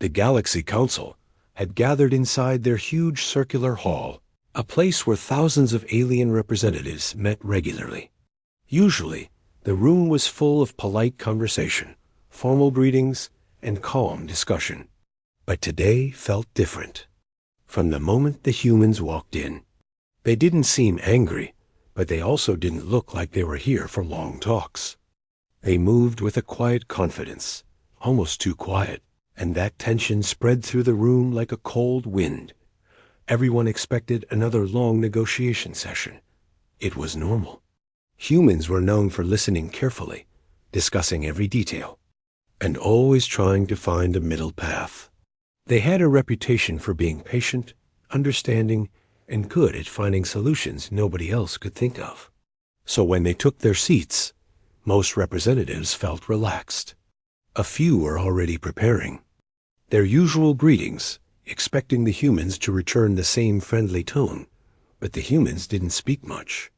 The Galaxy Council had gathered inside their huge circular hall, a place where thousands of alien representatives met regularly. Usually, the room was full of polite conversation, formal greetings, and calm discussion. But today felt different. From the moment the humans walked in, they didn't seem angry, but they also didn't look like they were here for long talks. They moved with a quiet confidence, almost too quiet, and that tension spread through the room like a cold wind. Everyone expected another long negotiation session. It was normal. Humans were known for listening carefully, discussing every detail, and always trying to find a middle path. They had a reputation for being patient, understanding, and good at finding solutions nobody else could think of. So when they took their seats, most representatives felt relaxed. A few were already preparing their usual greetings, expecting the humans to return the same friendly tone, but the humans didn't speak much.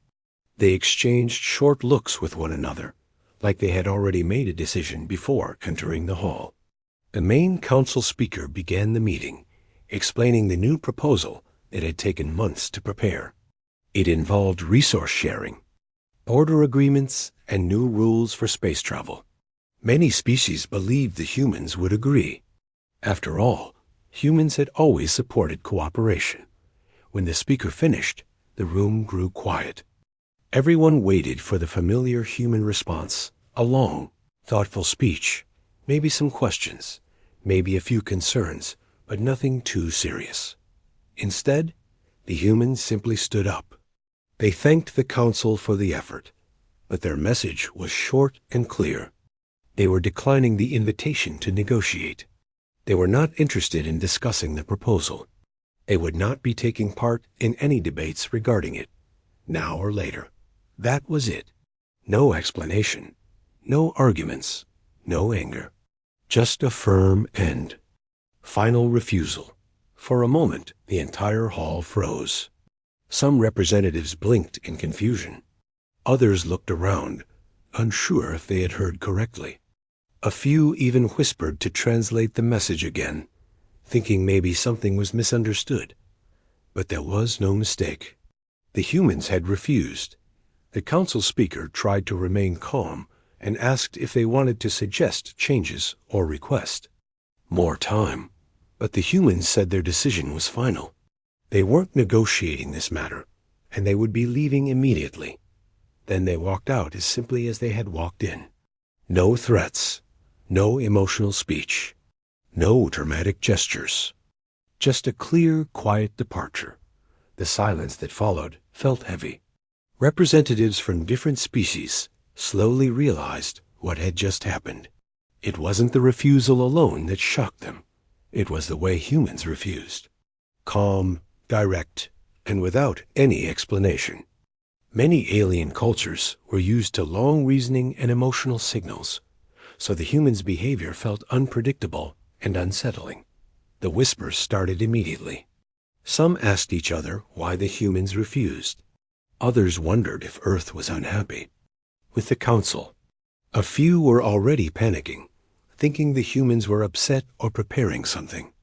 They exchanged short looks with one another, like they had already made a decision before entering the hall. The main council speaker began the meeting, explaining the new proposal that had taken months to prepare. It involved resource sharing, border agreements, and new rules for space travel. Many species believed the humans would agree. After all, humans had always supported cooperation. When the speaker finished, the room grew quiet. Everyone waited for the familiar human response, a long, thoughtful speech, maybe some questions, maybe a few concerns, but nothing too serious. Instead, the humans simply stood up. They thanked the council for the effort, but their message was short and clear. They were declining the invitation to negotiate. They were not interested in discussing the proposal. They would not be taking part in any debates regarding it, now or later. That was it. No explanation, no arguments, no anger. Just a firm end. Final refusal. For a moment, the entire hall froze. Some representatives blinked in confusion. Others looked around, unsure if they had heard correctly. A few even whispered to translate the message again, thinking maybe something was misunderstood. But there was no mistake. The humans had refused. The council speaker tried to remain calm and asked if they wanted to suggest changes or request more time. But the humans said their decision was final. They weren't negotiating this matter, and they would be leaving immediately. Then they walked out as simply as they had walked in. No threats, no emotional speech, no dramatic gestures. Just a clear, quiet departure. The silence that followed felt heavy. Representatives from different species slowly realized what had just happened. It wasn't the refusal alone that shocked them. It was the way humans refused. Calm, direct, and without any explanation. Many alien cultures were used to long reasoning and emotional signals, so the humans' behavior felt unpredictable and unsettling. The whispers started immediately. Some asked each other why the humans refused. Others wondered if Earth was unhappy with the council. A few were already panicking, thinking the humans were upset or preparing something.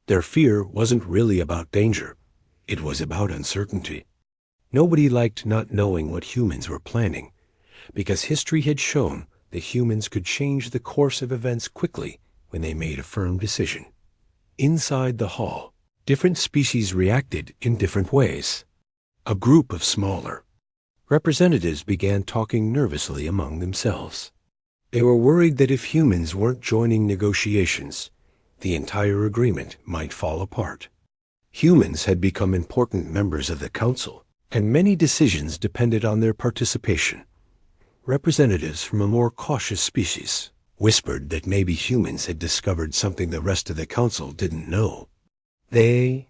Their fear wasn't really about danger. It was about uncertainty. Nobody liked not knowing what humans were planning, because history had shown that humans could change the course of events quickly when they made a firm decision. Inside the hall, different species reacted in different ways. A group of smaller representatives began talking nervously among themselves. They were worried that if humans weren't joining negotiations, the entire agreement might fall apart. Humans had become important members of the council, and many decisions depended on their participation. Representatives from a more cautious species whispered that maybe humans had discovered something the rest of the council didn't know. They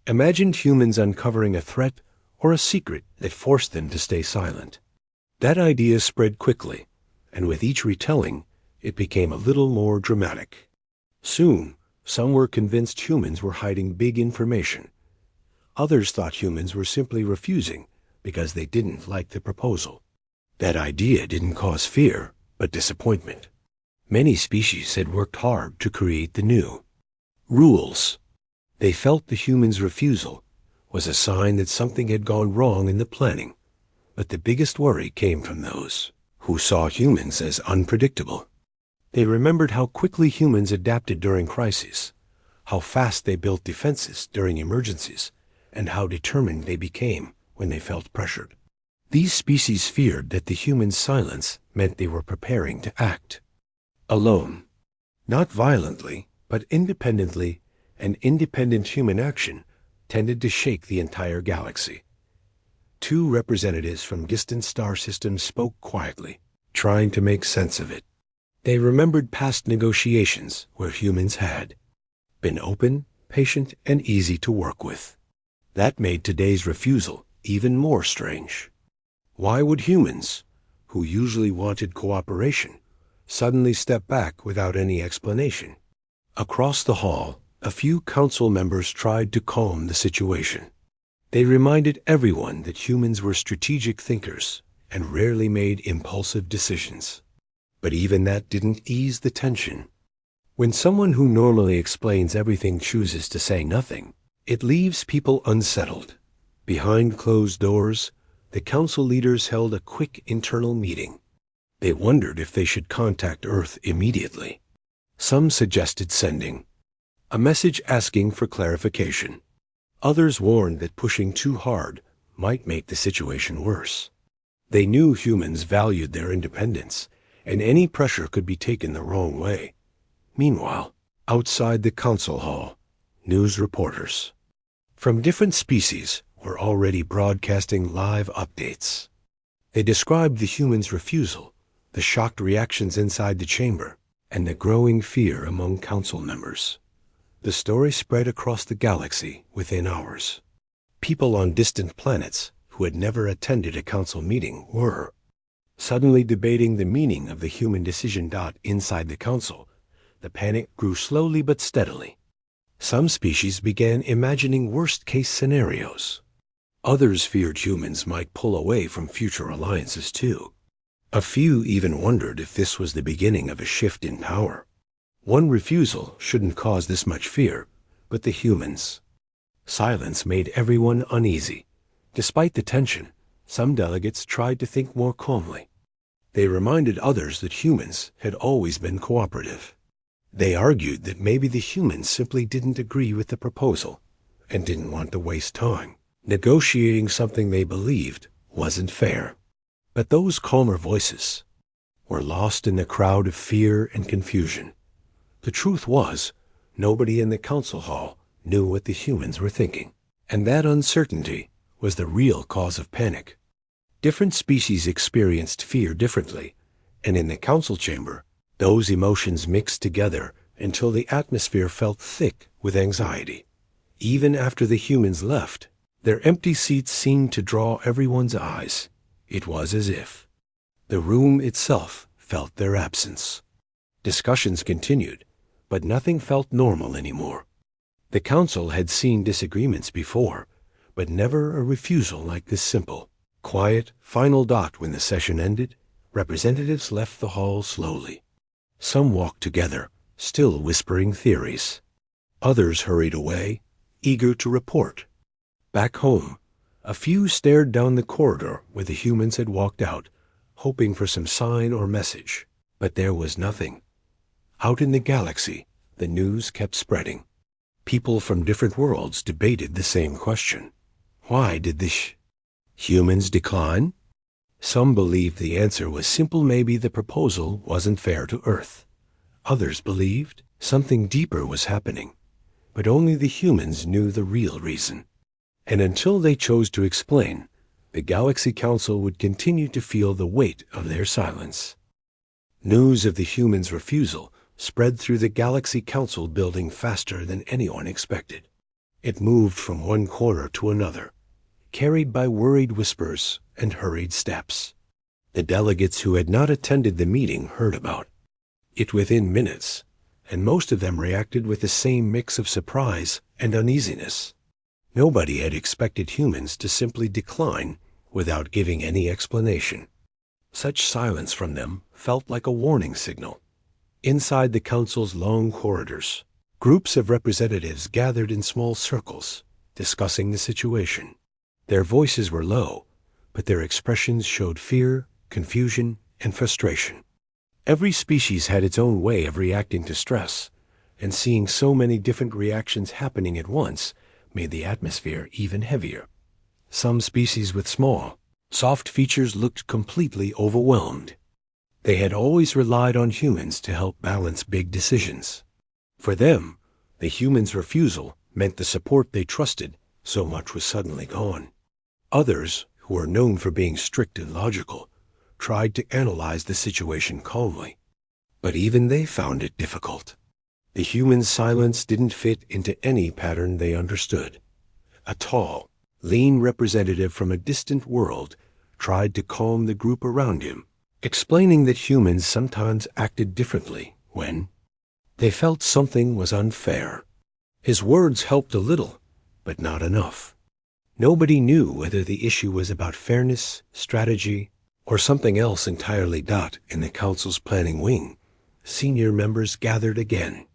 imagined humans uncovering a threat or a secret that forced them to stay silent. That idea spread quickly, and with each retelling, it became a little more dramatic. Soon, some were convinced humans were hiding big information. Others thought humans were simply refusing because they didn't like the proposal. That idea didn't cause fear, but disappointment. Many species had worked hard to create the new. rules. They felt the humans' refusal was a sign that something had gone wrong in the planning. But the biggest worry came from those who saw humans as unpredictable. They remembered how quickly humans adapted during crises, how fast they built defenses during emergencies, and how determined they became when they felt pressured. These species feared that the humans' silence meant they were preparing to act alone, not violently, but independently, and independent human action tended to shake the entire galaxy. Two representatives from distant star systems spoke quietly, trying to make sense of it. They remembered past negotiations where humans had been open, patient, and easy to work with. That made today's refusal even more strange. Why would humans, who usually wanted cooperation, suddenly step back without any explanation? Across the hall, a few council members tried to calm the situation. They reminded everyone that humans were strategic thinkers and rarely made impulsive decisions. But even that didn't ease the tension. When someone who normally explains everything chooses to say nothing, it leaves people unsettled. Behind closed doors, the council leaders held a quick internal meeting. They wondered if they should contact Earth immediately. Some suggested sending a message asking for clarification. Others warned that pushing too hard might make the situation worse. They knew humans valued their independence, and any pressure could be taken the wrong way. Meanwhile, outside the council hall, news reporters from different species were already broadcasting live updates. They described the humans' refusal, the shocked reactions inside the chamber, and the growing fear among council members. The story spread across the galaxy within hours. People on distant planets who had never attended a council meeting were suddenly debating the meaning of the human decision. Inside the council, the panic grew slowly but steadily. Some species began imagining worst-case scenarios. Others feared humans might pull away from future alliances too. A few even wondered if this was the beginning of a shift in power. One refusal shouldn't cause this much fear, but the humans. Silence made everyone uneasy. Despite the tension, some delegates tried to think more calmly. They reminded others that humans had always been cooperative. They argued that maybe the humans simply didn't agree with the proposal and didn't want to waste time negotiating something they believed wasn't fair. But those calmer voices were lost in the crowd of fear and confusion. The truth was, nobody in the council hall knew what the humans were thinking, and that uncertainty was the real cause of panic. Different species experienced fear differently, and in the council chamber, those emotions mixed together until the atmosphere felt thick with anxiety. Even after the humans left, their empty seats seemed to draw everyone's eyes. It was as if the room itself felt their absence. Discussions continued, but nothing felt normal anymore. The council had seen disagreements before, but never a refusal like this simple, quiet, final dot. When the session ended, representatives left the hall slowly. Some walked together, still whispering theories. Others hurried away, eager to report. Back home, a few stared down the corridor where the humans had walked out, hoping for some sign or message. But there was nothing. Out in the galaxy, the news kept spreading. People from different worlds debated the same question. Why did the humans decline? Some believed the answer was simple. Maybe the proposal wasn't fair to Earth. Others believed something deeper was happening, but only the humans knew the real reason. And until they chose to explain, the Galaxy Council would continue to feel the weight of their silence. News of the humans' refusal spread through the Galaxy Council building faster than anyone expected. It moved from one corner to another, carried by worried whispers and hurried steps. The delegates who had not attended the meeting heard about it within minutes, and most of them reacted with the same mix of surprise and uneasiness. Nobody had expected humans to simply decline without giving any explanation. Such silence from them felt like a warning signal. Inside the council's long corridors, Groups of representatives gathered in small circles, discussing the situation. Their voices were low, but their expressions showed fear, confusion, and frustration. Every species had its own way of reacting to stress, and seeing so many different reactions happening at once made the atmosphere even heavier. Some species with small, soft features looked completely overwhelmed. They had always relied on humans to help balance big decisions. For them, the humans' refusal meant the support they trusted so much was suddenly gone. Others, who were known for being strict and logical, tried to analyze the situation calmly. But even they found it difficult. The humans' silence didn't fit into any pattern they understood. A tall, lean representative from a distant world tried to calm the group around him, explaining that humans sometimes acted differently when they felt something was unfair. His words helped a little, but not enough. Nobody knew whether the issue was about fairness, strategy, or something else entirely. In the council's planning wing, senior members gathered again.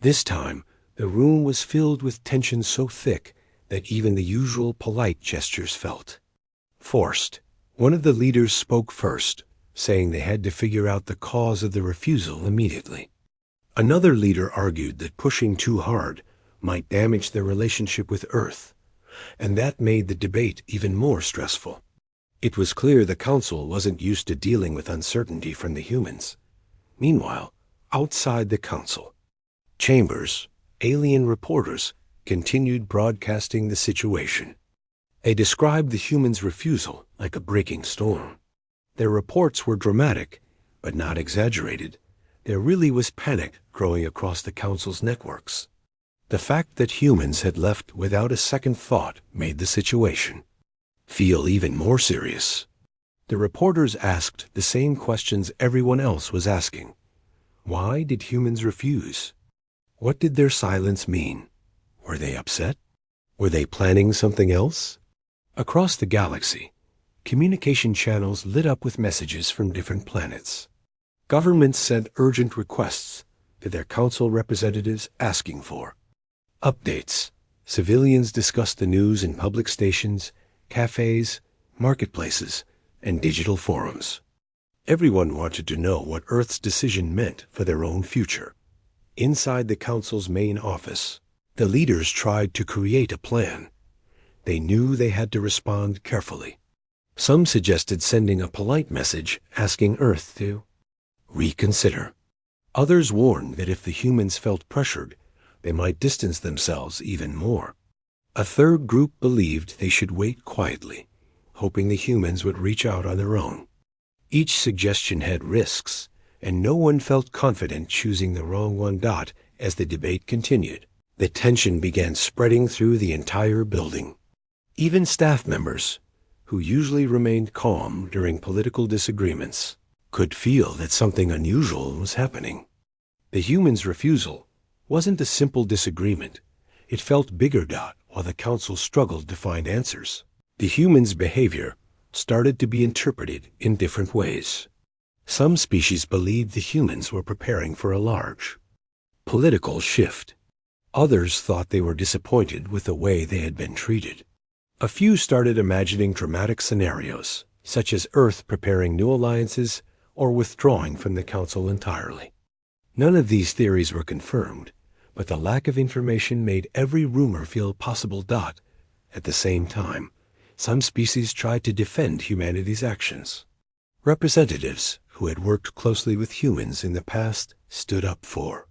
This time, the room was filled with tension so thick that even the usual polite gestures felt forced. One of the leaders spoke first, saying they had to figure out the cause of the refusal immediately. Another leader argued that pushing too hard might damage their relationship with Earth, and that made the debate even more stressful. It was clear the council wasn't used to dealing with uncertainty from the humans. Meanwhile, outside the council chambers, alien reporters continued broadcasting the situation. They described the humans' refusal like a breaking storm. Their reports were dramatic, but not exaggerated. There really was panic growing across the council's networks. The fact that humans had left without a second thought made the situation feel even more serious. The reporters asked the same questions everyone else was asking. Why did humans refuse? What did their silence mean? Were they upset? Were they planning something else? Across the galaxy, communication channels lit up with messages from different planets. Governments sent urgent requests to their council representatives asking for updates. Civilians discussed the news in public stations, cafes, marketplaces, and digital forums. Everyone wanted to know what Earth's decision meant for their own future. Inside the council's main office, the leaders tried to create a plan. They knew they had to respond carefully. Some suggested sending a polite message asking Earth to reconsider. Others warned that if the humans felt pressured, they might distance themselves even more. A third group believed they should wait quietly, hoping the humans would reach out on their own. Each suggestion had risks, and no one felt confident choosing the wrong one. As the debate continued, the tension began spreading through the entire building. Even staff members, who usually remained calm during political disagreements, could feel that something unusual was happening. The humans' refusal wasn't a simple disagreement. It felt bigger. While the council struggled to find answers, the humans' behavior started to be interpreted in different ways. Some species believed the humans were preparing for a large political shift. Others thought they were disappointed with the way they had been treated. A few started imagining dramatic scenarios, such as Earth preparing new alliances or withdrawing from the council entirely. None of these theories were confirmed, but the lack of information made every rumor feel possible. At the same time, some species tried to defend humanity's actions. Representatives who had worked closely with humans in the past stood up for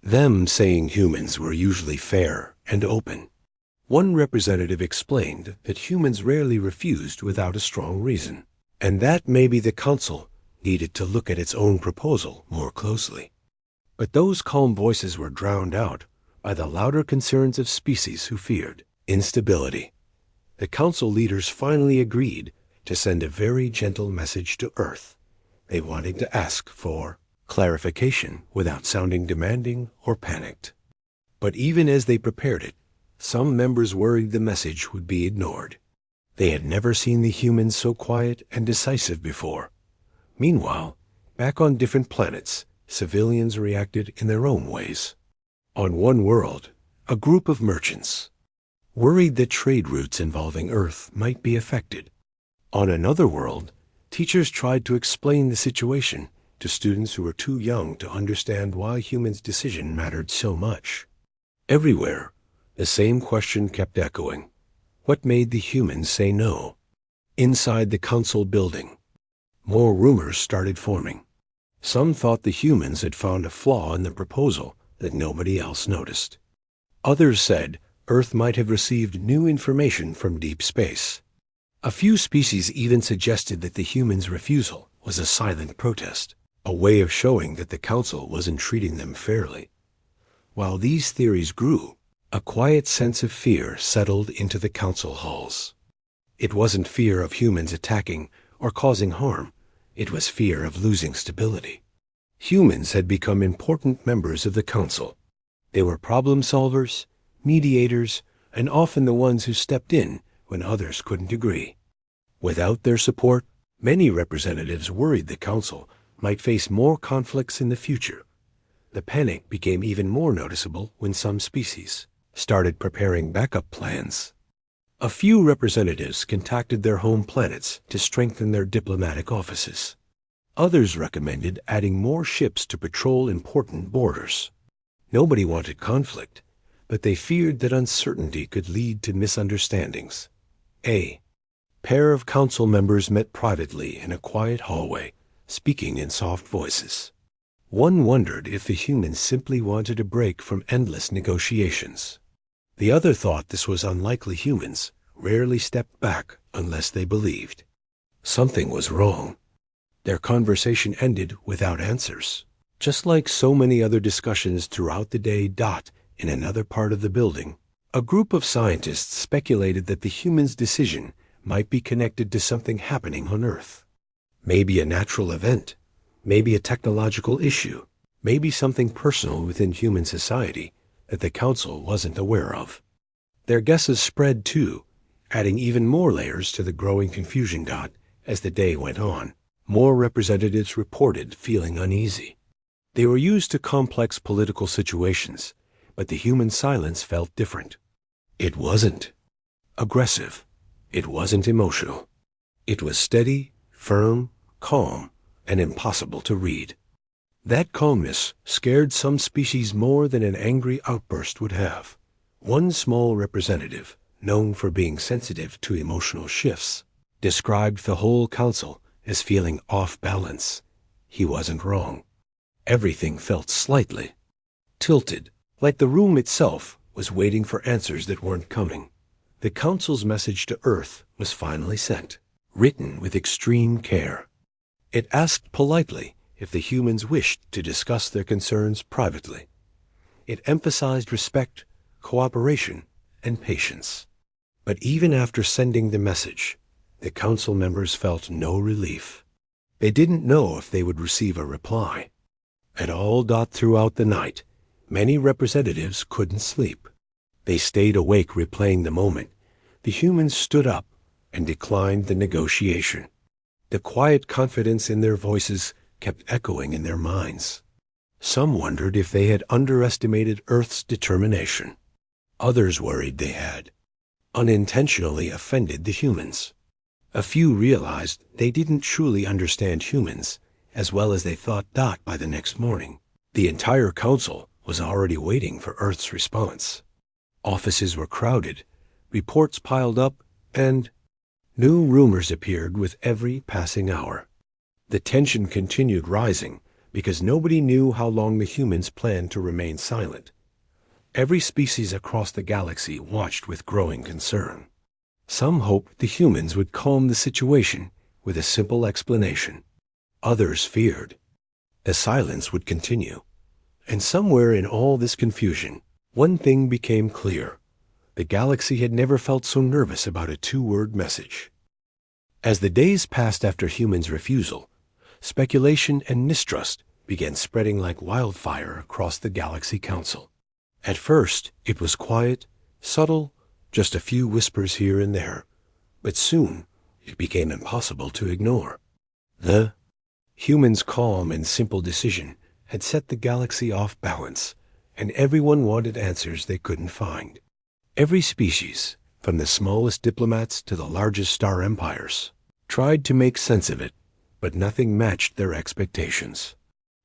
them, saying humans were usually fair and open. One representative explained that humans rarely refused without a strong reason, and that maybe the council needed to look at its own proposal more closely. But those calm voices were drowned out by the louder concerns of species who feared instability. The council leaders finally agreed to send a very gentle message to Earth. They wanted to ask for clarification without sounding demanding or panicked. But even as they prepared it, some members worried the message would be ignored. They had never seen the humans so quiet and decisive before. Meanwhile, back on different planets, civilians reacted in their own ways. On one world, a group of merchants worried that trade routes involving Earth might be affected. On another world, teachers tried to explain the situation to students who were too young to understand why humans' decision mattered so much. Everywhere, the same question kept echoing. What made the humans say no? Inside the council building, more rumors started forming. Some thought the humans had found a flaw in the proposal that nobody else noticed. Others said Earth might have received new information from deep space. A few species even suggested that the humans' refusal was a silent protest, a way of showing that the council wasn't treating them fairly. While these theories grew, a quiet sense of fear settled into the council halls. It wasn't fear of humans attacking or causing harm. It was fear of losing stability. Humans had become important members of the council. They were problem solvers, mediators, and often the ones who stepped in when others couldn't agree. Without their support, many representatives worried the council might face more conflicts in the future. The panic became even more noticeable when some species started preparing backup plans. A few representatives contacted their home planets to strengthen their diplomatic offices. Others recommended adding more ships to patrol important borders. Nobody wanted conflict, but they feared that uncertainty could lead to misunderstandings. A pair of council members met privately in a quiet hallway, speaking in soft voices. One wondered if the humans simply wanted a break from endless negotiations. The other thought this was unlikely. Humans rarely stepped back unless they believed something was wrong. Their conversation ended without answers, just like so many other discussions throughout the day. In another part of the building, a group of scientists speculated that the humans' decision might be connected to something happening on Earth. Maybe a natural event, maybe a technological issue, maybe something personal within human society that the council wasn't aware of. Their guesses spread too, adding even more layers to the growing confusion. As the day went on, more representatives reported feeling uneasy. They were used to complex political situations, but the human silence felt different. It wasn't aggressive. It wasn't emotional. It was steady, firm, calm, and impossible to read. That calmness scared some species more than an angry outburst would have. One small representative, known for being sensitive to emotional shifts, described the whole council as feeling off balance. He wasn't wrong. Everything felt slightly tilted, like the room itself was waiting for answers that weren't coming. The council's message to Earth was finally sent, written with extreme care. It asked politely if the humans wished to discuss their concerns privately. It emphasized respect, cooperation, and patience. But even after sending the message, the council members felt no relief. They didn't know if they would receive a reply. And all throughout the night, many representatives couldn't sleep. They stayed awake replaying the moment. The humans stood up and declined the negotiation. The quiet confidence in their voices kept echoing in their minds. Some wondered if they had underestimated Earth's determination. Others worried they had unintentionally offended the humans. A few realized they didn't truly understand humans as well as they thought. By the next morning, the entire council was already waiting for Earth's response. Offices were crowded, reports piled up, and new rumors appeared with every passing hour. The tension continued rising because nobody knew how long the humans planned to remain silent. Every species across the galaxy watched with growing concern. Some hoped the humans would calm the situation with a simple explanation. Others feared the silence would continue. And somewhere in all this confusion, one thing became clear. The galaxy had never felt so nervous about a two-word message. As the days passed after humans' refusal, speculation and mistrust began spreading like wildfire across the Galaxy Council. At first, it was quiet, subtle, just a few whispers here and there, but soon it became impossible to ignore. The humans' calm and simple decision had set the galaxy off balance, and everyone wanted answers they couldn't find. Every species, from the smallest diplomats to the largest star empires, tried to make sense of it, but nothing matched their expectations.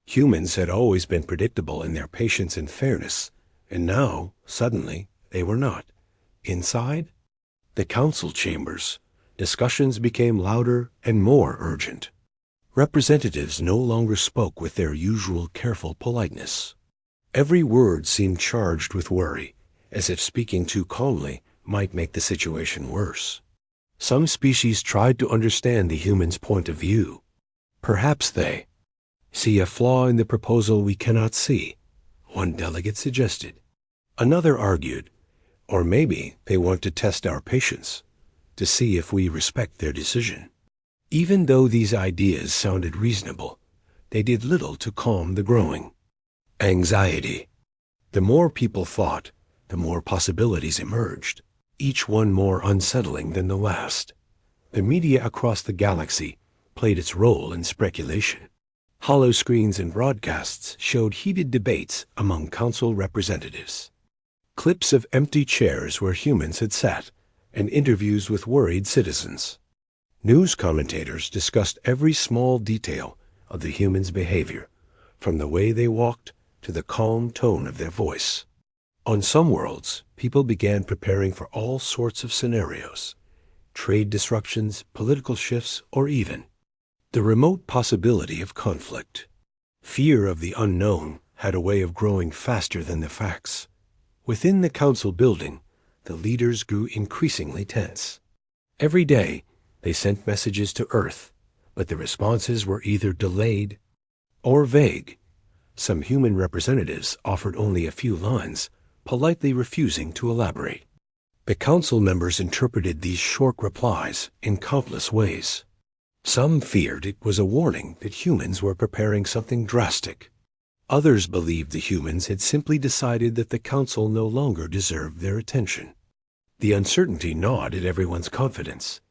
Humans had always been predictable in their patience and fairness, and now, suddenly, they were not. Inside the council chambers, discussions became louder and more urgent. Representatives no longer spoke with their usual careful politeness. Every word seemed charged with worry, as if speaking too calmly might make the situation worse. Some species tried to understand the humans' point of view. Perhaps they see a flaw in the proposal we cannot see, one delegate suggested. Another argued, or maybe they want to test our patience, to see if we respect their decision. Even though these ideas sounded reasonable, they did little to calm the growing anxiety. The more people thought, the more possibilities emerged, each one more unsettling than the last. The media across the galaxy played its role in speculation. Hollow screens and broadcasts showed heated debates among council representatives. Clips of empty chairs where humans had sat, and interviews with worried citizens. News commentators discussed every small detail of the humans' behavior, from the way they walked to the calm tone of their voice. On some worlds, people began preparing for all sorts of scenarios: trade disruptions, political shifts, or even the remote possibility of conflict. Fear of the unknown had a way of growing faster than the facts. Within the council building, the leaders grew increasingly tense. Every day, they sent messages to Earth, but the responses were either delayed or vague. Some human representatives offered only a few lines, politely refusing to elaborate. The council members interpreted these short replies in countless ways. Some feared it was a warning that humans were preparing something drastic. Others believed the humans had simply decided that the council no longer deserved their attention. The uncertainty gnawed at everyone's confidence.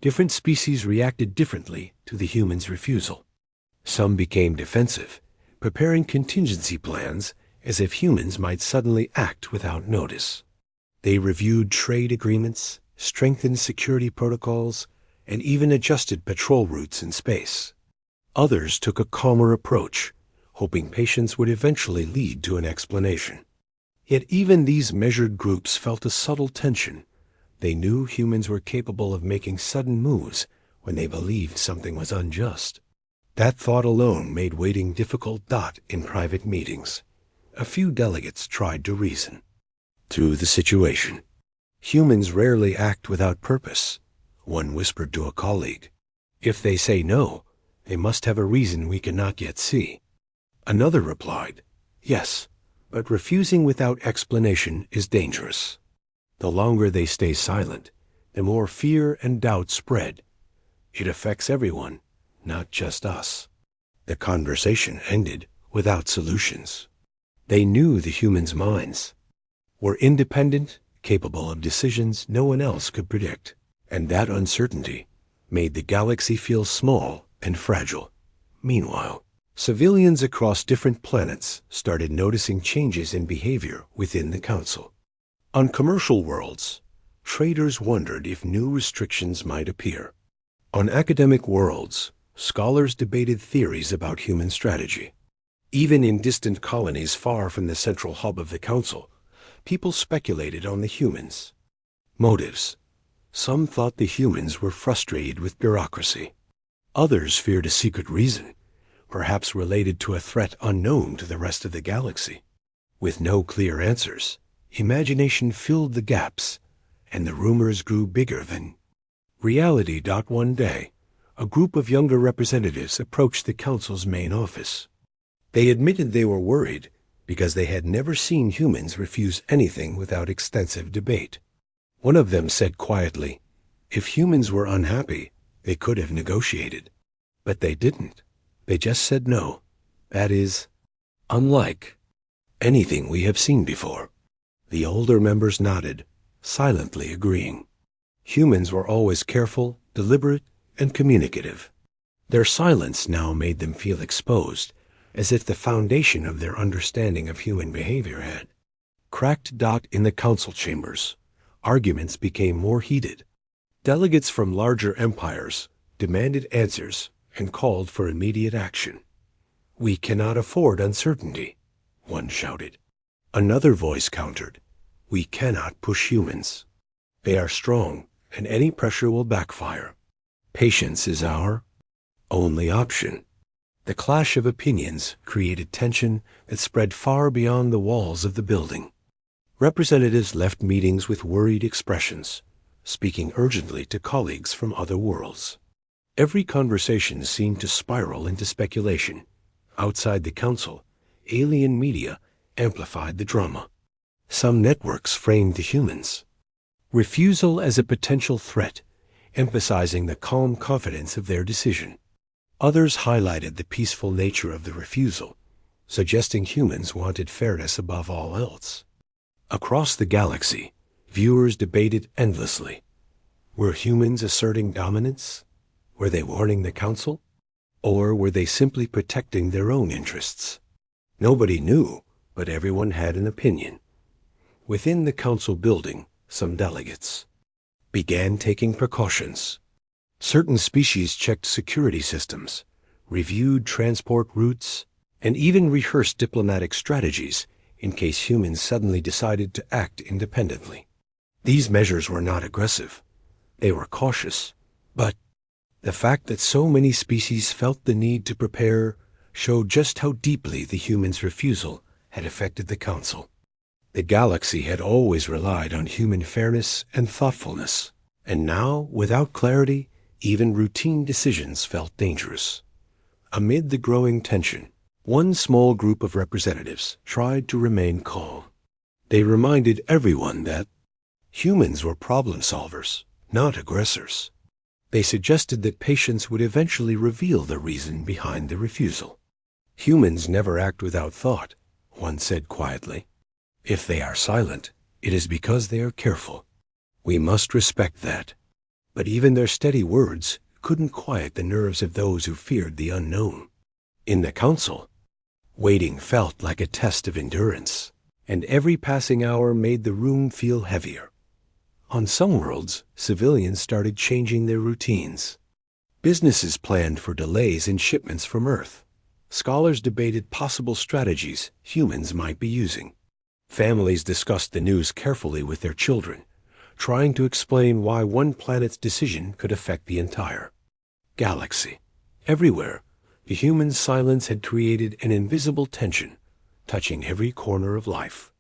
Different species reacted differently to the humans' refusal. Some became defensive, preparing contingency plans as if humans might suddenly act without notice. They reviewed trade agreements, strengthened security protocols, and even adjusted patrol routes in space. Others took a calmer approach, hoping patience would eventually lead to an explanation. Yet even these measured groups felt a subtle tension. They knew humans were capable of making sudden moves when they believed something was unjust. That thought alone made waiting difficult. In private meetings, a few delegates tried to reason through the situation. Humans rarely act without purpose, one whispered to a colleague. If they say no, they must have a reason we cannot yet see. Another replied, yes, but refusing without explanation is dangerous. The longer they stay silent, the more fear and doubt spread. It affects everyone, not just us. The conversation ended without solutions. They knew the humans' minds were independent, capable of decisions no one else could predict, and that uncertainty made the galaxy feel small and fragile. Meanwhile, civilians across different planets started noticing changes in behavior within the council. On commercial worlds, traders wondered if new restrictions might appear. On academic worlds, scholars debated theories about human strategy. Even in distant colonies far from the central hub of the council, people speculated on the humans' motives. Some thought the humans were frustrated with bureaucracy. Others feared a secret reason, perhaps related to a threat unknown to the rest of the galaxy. With no clear answers, imagination filled the gaps, and the rumors grew bigger than reality. One day, a group of younger representatives approached the council's main office. They admitted they were worried because they had never seen humans refuse anything without extensive debate. One of them said quietly, if humans were unhappy, they could have negotiated. But they didn't. They just said no. That is, unlike anything we have seen before. The older members nodded, silently agreeing. Humans were always careful, deliberate, and communicative. Their silence now made them feel exposed, as if the foundation of their understanding of human behavior had cracked. In the council chambers, arguments became more heated. Delegates from larger empires demanded answers and called for immediate action. "We cannot afford uncertainty," one shouted. Another voice countered, "We cannot push humans. They are strong, and any pressure will backfire. Patience is our only option." The clash of opinions created tension that spread far beyond the walls of the building. Representatives left meetings with worried expressions, speaking urgently to colleagues from other worlds. Every conversation seemed to spiral into speculation. Outside the council, alien media amplified the drama. Some networks framed the humans' refusal as a potential threat, emphasizing the calm confidence of their decision. Others highlighted the peaceful nature of the refusal, suggesting humans wanted fairness above all else. Across the galaxy, viewers debated endlessly. Were humans asserting dominance? Were they warning the council? Or were they simply protecting their own interests? Nobody knew, but everyone had an opinion. Within the council building, some delegates began taking precautions. Certain species checked security systems, reviewed transport routes, and even rehearsed diplomatic strategies in case humans suddenly decided to act independently. These measures were not aggressive. They were cautious. But the fact that so many species felt the need to prepare showed just how deeply the humans' refusal had affected the council. The galaxy had always relied on human fairness and thoughtfulness, and now, without clarity, even routine decisions felt dangerous. Amid the growing tension, one small group of representatives tried to remain calm. They reminded everyone that humans were problem solvers, not aggressors. They suggested that patience would eventually reveal the reason behind the refusal. "Humans never act without thought," one said quietly. "If they are silent, it is because they are careful. We must respect that." But even their steady words couldn't quiet the nerves of those who feared the unknown. In the council, waiting felt like a test of endurance, and every passing hour made the room feel heavier. On some worlds, civilians started changing their routines. Businesses planned for delays in shipments from Earth. Scholars debated possible strategies humans might be using. Families discussed the news carefully with their children, trying to explain why one planet's decision could affect the entire galaxy. Everywhere, the human silence had created an invisible tension, touching every corner of life.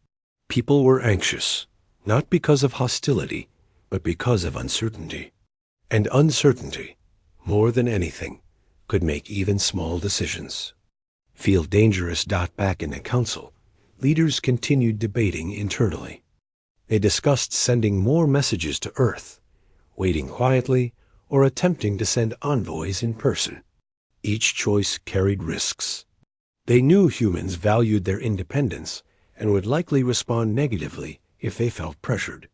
People were anxious, not because of hostility, but because of uncertainty. And uncertainty, more than anything, could make even small decisions feel dangerous. Back in the council, leaders continued debating internally. They discussed sending more messages to Earth, waiting quietly, or attempting to send envoys in person. Each choice carried risks. They knew humans valued their independence and would likely respond negatively if they felt pressured.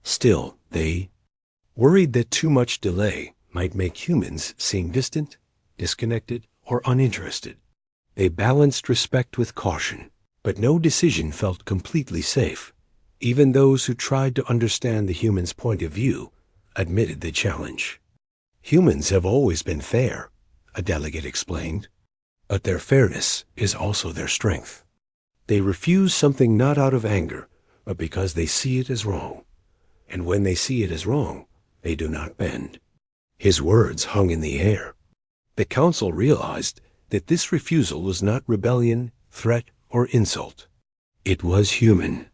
Still, they worried that too much delay might make humans seem distant, disconnected, or uninterested. They balanced respect with caution, but no decision felt completely safe. Even those who tried to understand the humans' point of view admitted the challenge. "Humans have always been fair," a delegate explained, "but their fairness is also their strength. They refuse something not out of anger, but because they see it as wrong. And when they see it as wrong, they do not bend." His words hung in the air. The council realized that this refusal was not rebellion, threat, or insult. It was human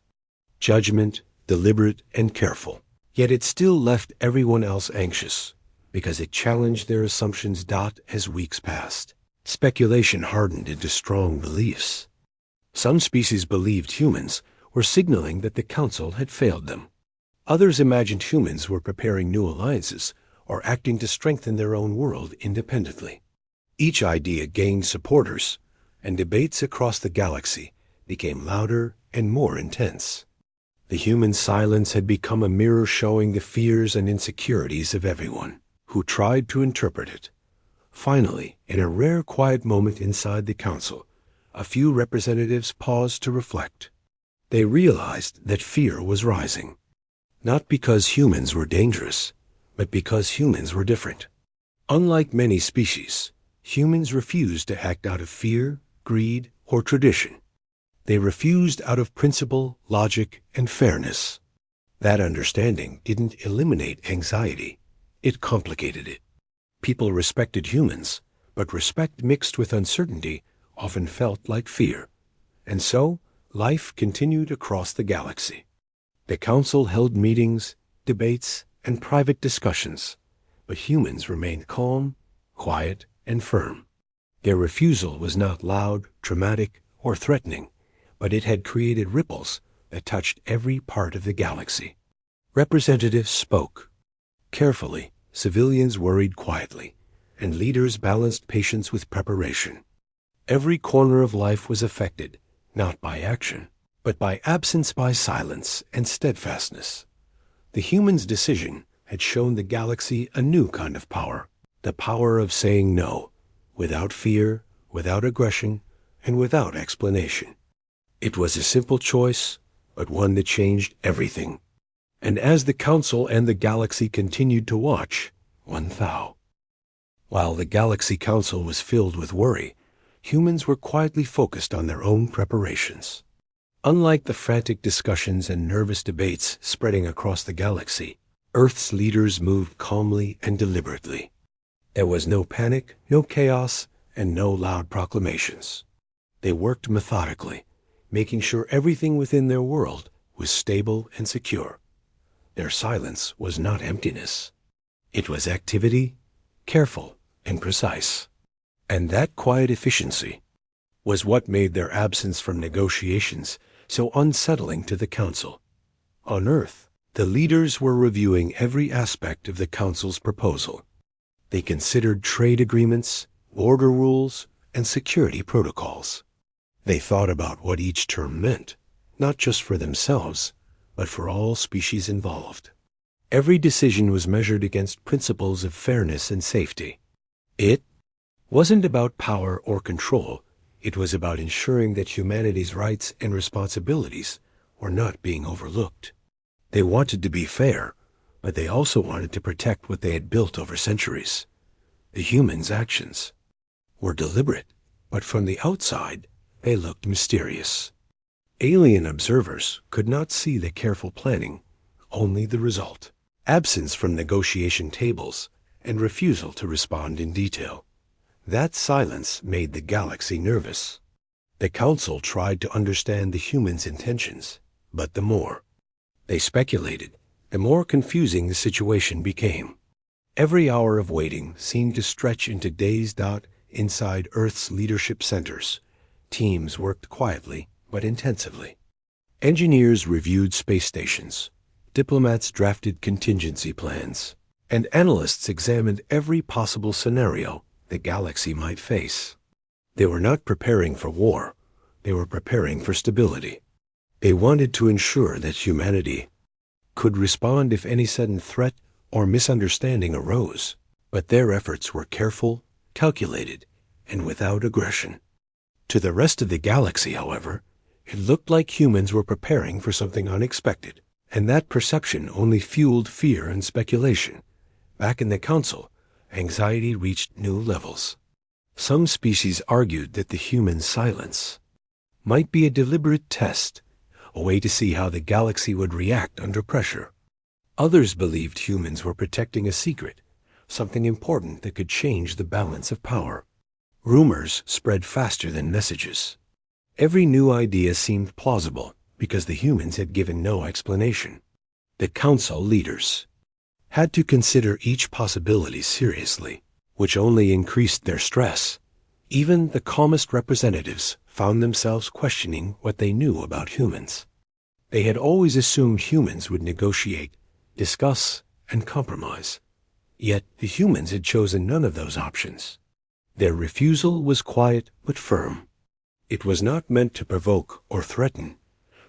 judgment, deliberate and careful. Yet it still left everyone else anxious, because it challenged their assumptions. As weeks passed, speculation hardened into strong beliefs. Some species believed humans were signaling that the council had failed them. Others imagined humans were preparing new alliances or acting to strengthen their own world independently. Each idea gained supporters, and debates across the galaxy became louder and more intense. The human silence had become a mirror showing the fears and insecurities of everyone who tried to interpret it. Finally, in a rare quiet moment inside the council, a few representatives paused to reflect. They realized that fear was rising, not because humans were dangerous, but because humans were different. Unlike many species, humans refused to act out of fear, greed, or tradition. They refused out of principle, logic, and fairness. That understanding didn't eliminate anxiety. It complicated it. People respected humans, but respect mixed with uncertainty often felt like fear. And so, life continued across the galaxy. The council held meetings, debates, and private discussions, but humans remained calm, quiet, and firm. Their refusal was not loud, dramatic, or threatening, but it had created ripples that touched every part of the galaxy. Representatives spoke. Carefully, civilians worried quietly, and leaders balanced patience with preparation. Every corner of life was affected, not by action, but by absence, by silence and steadfastness. The humans' decision had shown the galaxy a new kind of power, the power of saying no, without fear, without aggression, and without explanation. It was a simple choice, but one that changed everything. And as the council and the galaxy continued to watch, one thou. While the Galaxy Council was filled with worry, humans were quietly focused on their own preparations. Unlike the frantic discussions and nervous debates spreading across the galaxy, Earth's leaders moved calmly and deliberately. There was no panic, no chaos, and no loud proclamations. They worked methodically, making sure everything within their world was stable and secure. Their silence was not emptiness. It was activity, careful and precise. And that quiet efficiency was what made their absence from negotiations so unsettling to the Council. On Earth, the leaders were reviewing every aspect of the Council's proposal. They considered trade agreements, border rules, and security protocols. They thought about what each term meant, not just for themselves, but for all species involved. Every decision was measured against principles of fairness and safety. It wasn't about power or control. It was about ensuring that humanity's rights and responsibilities were not being overlooked. They wanted to be fair, but they also wanted to protect what they had built over centuries. The humans' actions were deliberate, but from the outside, they looked mysterious. Alien observers could not see the careful planning, only the result: absence from negotiation tables and refusal to respond in detail. That silence made the galaxy nervous. The Council tried to understand the humans' intentions, but the more they speculated, the more confusing the situation became. Every hour of waiting seemed to stretch into days. Inside Earth's leadership centers, teams worked quietly but intensively. Engineers reviewed space stations, diplomats drafted contingency plans, and analysts examined every possible scenario the galaxy might face. They were not preparing for war. They were preparing for stability. They wanted to ensure that humanity could respond if any sudden threat or misunderstanding arose, but their efforts were careful, calculated, and without aggression. To the rest of the galaxy, however, it looked like humans were preparing for something unexpected, and that perception only fueled fear and speculation. Back in the Council, anxiety reached new levels. Some species argued that the human silence might be a deliberate test, a way to see how the galaxy would react under pressure. Others believed humans were protecting a secret, something important that could change the balance of power. Rumors spread faster than messages. Every new idea seemed plausible because the humans had given no explanation. The Council leaders had to consider each possibility seriously, which only increased their stress. Even the calmest representatives found themselves questioning what they knew about humans. They had always assumed humans would negotiate, discuss, and compromise. Yet the humans had chosen none of those options. Their refusal was quiet but firm. It was not meant to provoke or threaten,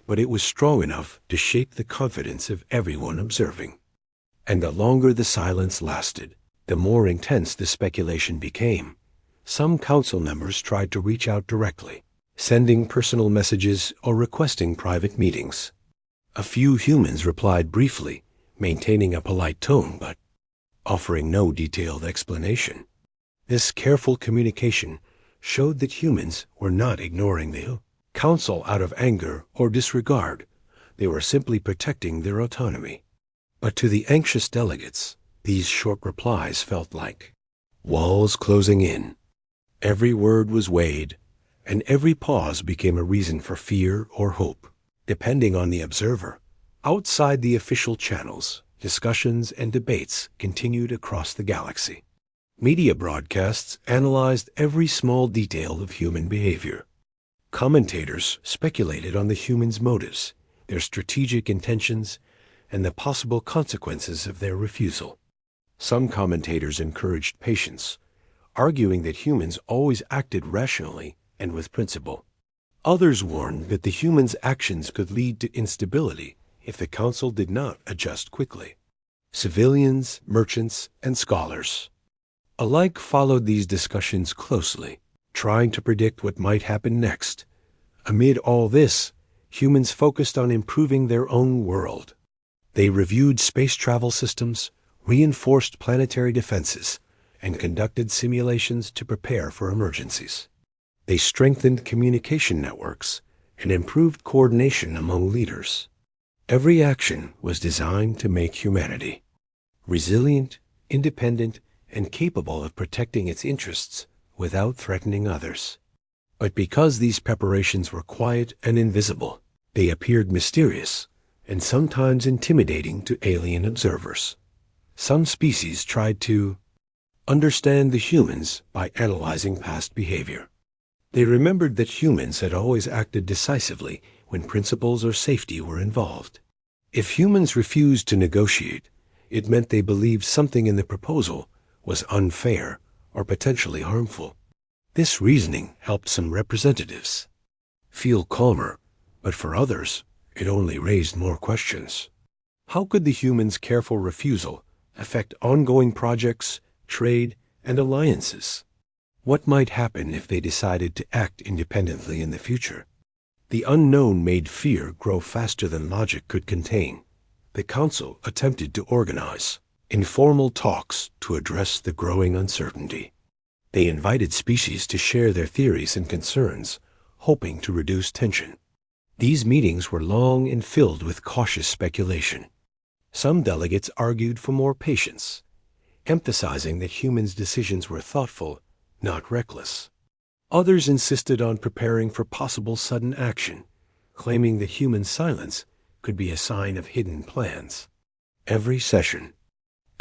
but it was strong enough to shake the confidence of everyone observing. And the longer the silence lasted, the more intense the speculation became. Some council members tried to reach out directly, sending personal messages or requesting private meetings. A few humans replied briefly, maintaining a polite tone but offering no detailed explanation. This careful communication showed that humans were not ignoring the council out of anger or disregard. They were simply protecting their autonomy. But to the anxious delegates, these short replies felt like walls closing in. Every word was weighed, and every pause became a reason for fear or hope, depending on the observer. Outside the official channels, discussions and debates continued across the galaxy. Media broadcasts analyzed every small detail of human behavior. Commentators speculated on the humans' motives, their strategic intentions, and the possible consequences of their refusal. Some commentators encouraged patience, arguing that humans always acted rationally and with principle. Others warned that the humans' actions could lead to instability if the council did not adjust quickly. Civilians, merchants, and scholars alike followed these discussions closely, trying to predict what might happen next. Amid all this, humans focused on improving their own world. They reviewed space travel systems, reinforced planetary defenses, and conducted simulations to prepare for emergencies. They strengthened communication networks and improved coordination among leaders. Every action was designed to make humanity resilient, independent, and capable of protecting its interests without threatening others. But because these preparations were quiet and invisible, they appeared mysterious and sometimes intimidating to alien observers. Some species tried to understand the humans by analyzing past behavior. They remembered that humans had always acted decisively when principles or safety were involved. If humans refused to negotiate, it meant they believed something in the proposal was unfair or potentially harmful. This reasoning helped some representatives feel calmer, but for others, it only raised more questions. How could the humans' careful refusal affect ongoing projects, trade, and alliances? What might happen if they decided to act independently in the future? The unknown made fear grow faster than logic could contain. The council attempted to organize informal talks to address the growing uncertainty. They invited species to share their theories and concerns, hoping to reduce tension. These meetings were long and filled with cautious speculation. Some delegates argued for more patience, emphasizing that humans' decisions were thoughtful, not reckless. Others insisted on preparing for possible sudden action, claiming that human silence could be a sign of hidden plans. Every session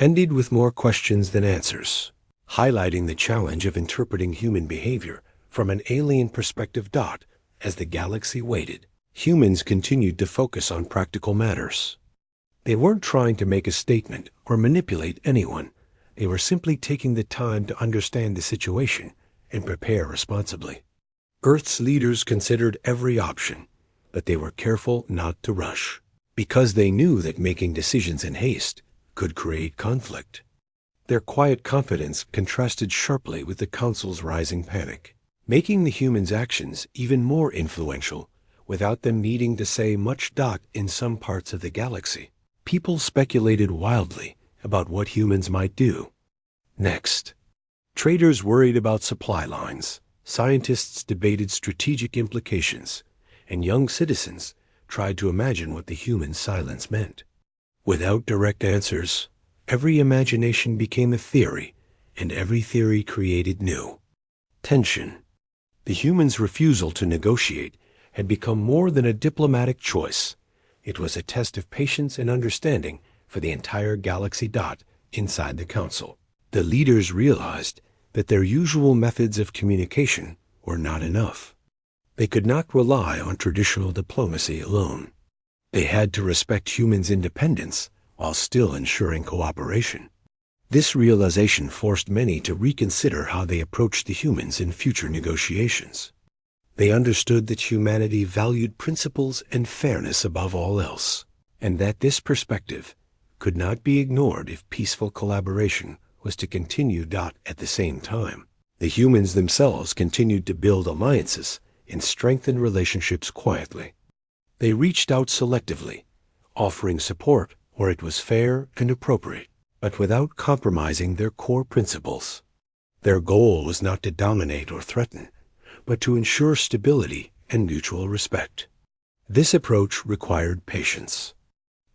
ended with more questions than answers, highlighting the challenge of interpreting human behavior from an alien perspective. As the galaxy waited, humans continued to focus on practical matters. They weren't trying to make a statement or manipulate anyone. They were simply taking the time to understand the situation and prepare responsibly. Earth's leaders considered every option, but they were careful not to rush, because they knew that making decisions in haste could create conflict. Their quiet confidence contrasted sharply with the Council's rising panic, making the humans' actions even more influential without them needing to say much. In some parts of the galaxy, people speculated wildly about what humans might do next. Traders worried about supply lines, scientists debated strategic implications, and young citizens tried to imagine what the human silence meant. Without direct answers, every imagination became a theory, and every theory created new tension. The humans' refusal to negotiate had become more than a diplomatic choice. It was a test of patience and understanding for the entire galaxy. Inside the council, the leaders realized that their usual methods of communication were not enough. They could not rely on traditional diplomacy alone. They had to respect humans' independence while still ensuring cooperation. This realization forced many to reconsider how they approached the humans in future negotiations. They understood that humanity valued principles and fairness above all else, and that this perspective could not be ignored if peaceful collaboration was to continue. At the same time, the humans themselves continued to build alliances and strengthened relationships quietly. They reached out selectively, offering support where it was fair and appropriate, but without compromising their core principles. Their goal was not to dominate or threaten, but to ensure stability and mutual respect. This approach required patience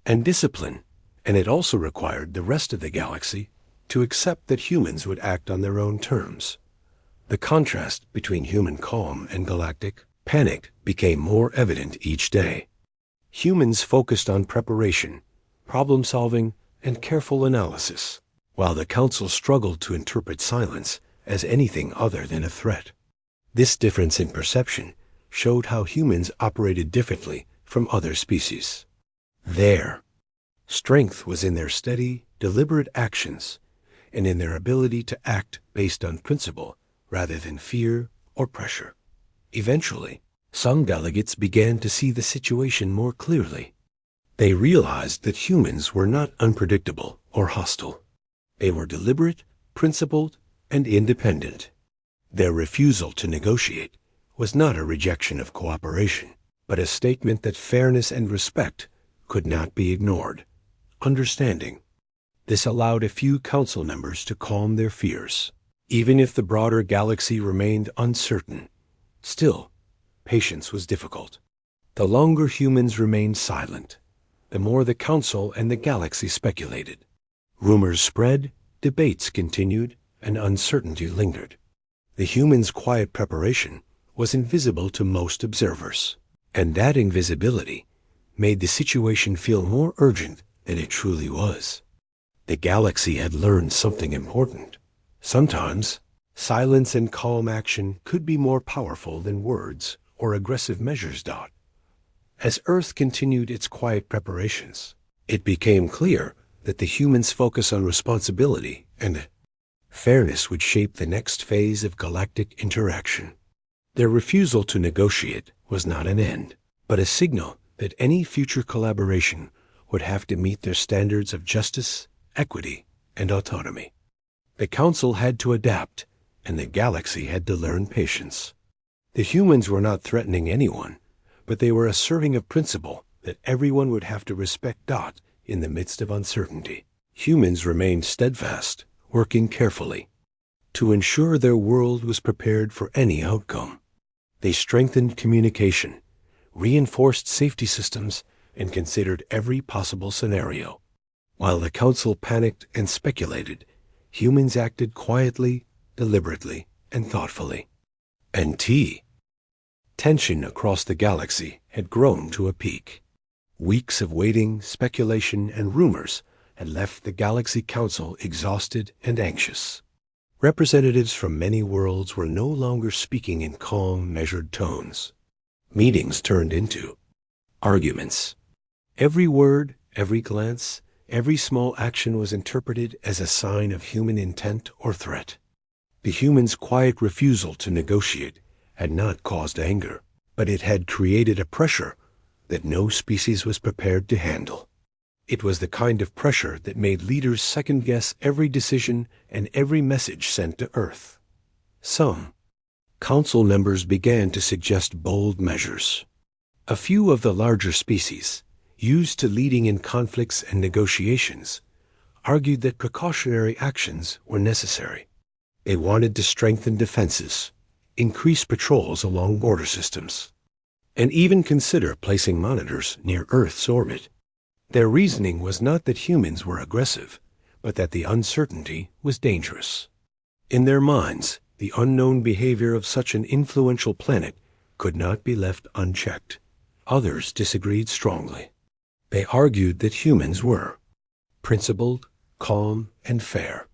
and discipline, and it also required the rest of the galaxy to accept that humans would act on their own terms. The contrast between human calm and galactic panic became more evident each day. Humans focused on preparation, problem-solving, and careful analysis, while the Council struggled to interpret silence as anything other than a threat. This difference in perception showed how humans operated differently from other species. Their strength was in their steady, deliberate actions and in their ability to act based on principle rather than fear or pressure. Eventually, some delegates began to see the situation more clearly. They realized that humans were not unpredictable or hostile. They were deliberate, principled, and independent. Their refusal to negotiate was not a rejection of cooperation, but a statement that fairness and respect could not be ignored. Understanding. This allowed a few council members to calm their fears. Even if the broader galaxy remained uncertain, still, patience was difficult. The longer humans remained silent, the more the Council and the galaxy speculated. Rumors spread, debates continued, and uncertainty lingered. The humans' quiet preparation was invisible to most observers, and that invisibility made the situation feel more urgent than it truly was. The galaxy had learned something important. Sometimes, silence and calm action could be more powerful than words or aggressive measures. As Earth continued its quiet preparations, it became clear that the humans' focus on responsibility and fairness would shape the next phase of galactic interaction. Their refusal to negotiate was not an end, but a signal that any future collaboration would have to meet their standards of justice, equity, and autonomy. The Council had to adapt, and the galaxy had to learn patience. The humans were not threatening anyone, but they were asserting a principle that everyone would have to respect. In the midst of uncertainty, humans remained steadfast, working carefully to ensure their world was prepared for any outcome. They strengthened communication, reinforced safety systems, and considered every possible scenario. While the Council panicked and speculated, humans acted quietly, deliberately, and thoughtfully. Tension across the galaxy had grown to a peak. Weeks of waiting, speculation, and rumors had left the Galaxy Council exhausted and anxious. Representatives from many worlds were no longer speaking in calm, measured tones. Meetings turned into arguments. Every word, every glance, every small action was interpreted as a sign of human intent or threat. The humans' quiet refusal to negotiate had not caused anger, but it had created a pressure that no species was prepared to handle. It was the kind of pressure that made leaders second-guess every decision and every message sent to Earth. Some Council members began to suggest bold measures. A few of the larger species, used to leading in conflicts and negotiations, argued that precautionary actions were necessary. They wanted to strengthen defenses, increase patrols along border systems, and even consider placing monitors near Earth's orbit. Their reasoning was not that humans were aggressive, but that the uncertainty was dangerous. In their minds, the unknown behavior of such an influential planet could not be left unchecked. Others disagreed strongly. They argued that humans were principled, calm, and fair.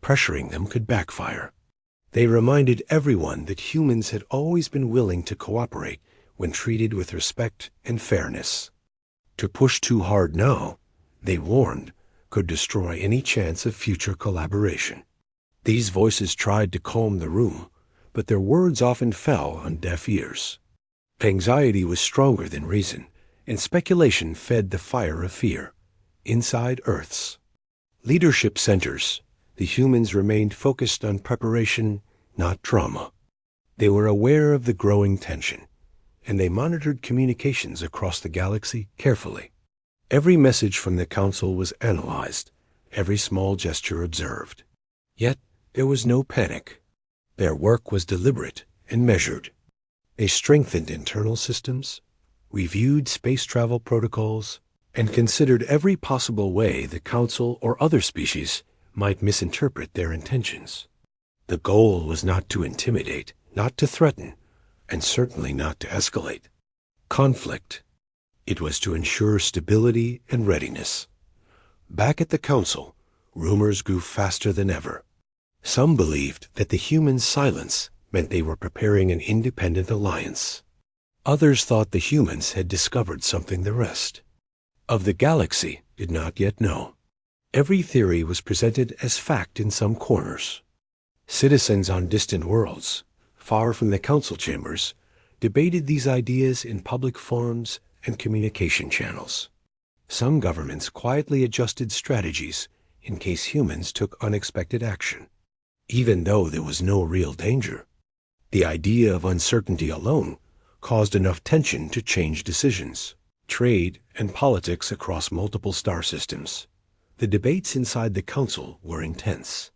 Pressuring them could backfire. They reminded everyone that humans had always been willing to cooperate when treated with respect and fairness. To push too hard now, they warned, could destroy any chance of future collaboration. These voices tried to calm the room, but their words often fell on deaf ears. Anxiety was stronger than reason, and speculation fed the fire of fear. Inside Earth's leadership centers, the humans remained focused on preparation, not trauma. They were aware of the growing tension, and they monitored communications across the galaxy carefully. Every message from the Council was analyzed, every small gesture observed. Yet there was no panic. Their work was deliberate and measured. They strengthened internal systems, reviewed space travel protocols, and considered every possible way the Council or other species might misinterpret their intentions. The goal was not to intimidate, not to threaten, and certainly not to escalate conflict. It was to ensure stability and readiness. Back at the Council, rumors grew faster than ever. Some believed that the humans' silence meant they were preparing an independent alliance. Others thought the humans had discovered something the rest of the galaxy did not yet know. Every theory was presented as fact in some corners. Citizens on distant worlds, far from the council chambers, debated these ideas in public forums and communication channels. Some governments quietly adjusted strategies in case humans took unexpected action, even though there was no real danger. The idea of uncertainty alone caused enough tension to change decisions, trade, and politics across multiple star systems. The debates inside the council were intense.